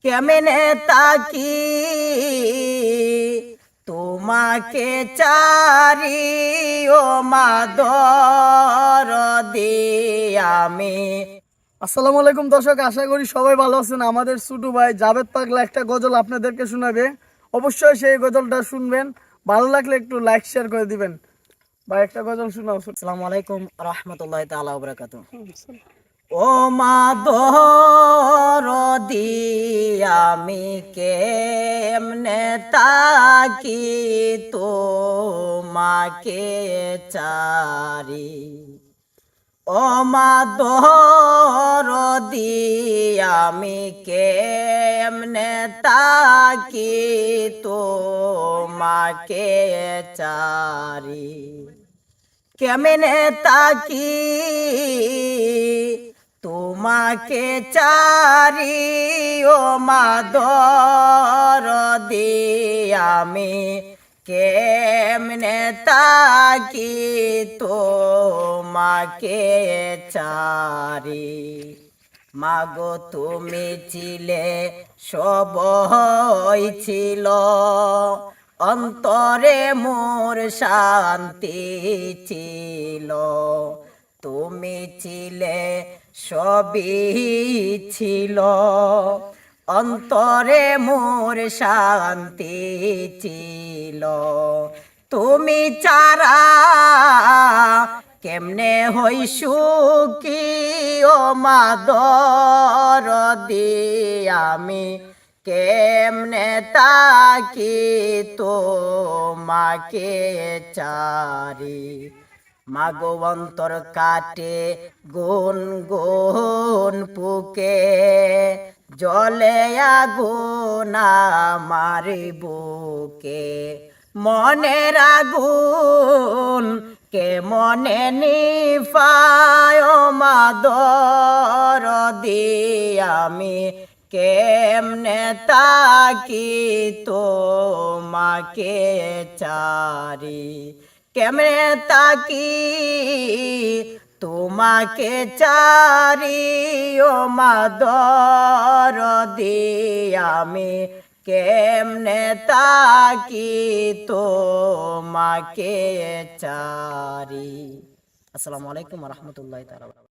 কেমনে তাকি তোমাকে চারি ও মাদর আমি। আসসালামু আলাইকুম দর্শক, আশা করি সবাই ভালো আছেন। আমাদের ছোটু ভাই জাভেদ পাগলা একটা গজল আপনাদেরকে শোনাবে। অবশ্যই সেই গজলটা শুনবেন। ভালো লাগলে একটু লাইক শেয়ার করে দিবেন। ভাই একটা গজল শোনাও। আসসালামু আলাইকুম রহমতুল্লাহ তাআলা ওয়া বারাকাতুহু। ও মাদর আমি কেমনে তাকি তোমাকে চারি। ও মাদর আমি কেমনে তাকি তোমাকে চারি। কেমনে তাকি তোমাকে চারি ও মাদর আমি কেমনে তাকি তোমাকে চারি। মাগো তুমি ছিলে সবই ছিল, অন্তরে মোর শান্তি ছিল। তুমি ছিলে সবই ছিল, অন্তরে মোর শান্তি ছিল। তুমি চারা কেমনে হই সুখী ও মাদর আমি কেমনে তাকি তোমাকে চারি। মাগো অন্তর কাটে গুন গুন পুকে, জলে আগুন আমার বুকে। মনের আগুন কে মনে নিভায় ও মাদর আমি কেমনে তাকি তোমাকে চারি। কেমনে তাকি তোমাকে চারি ও মাদর আমি কেমনে তাকি তোমাকে চারি। আসসালামু আলাইকুম ওয়া রাহমাতুল্লাহি তাআলা।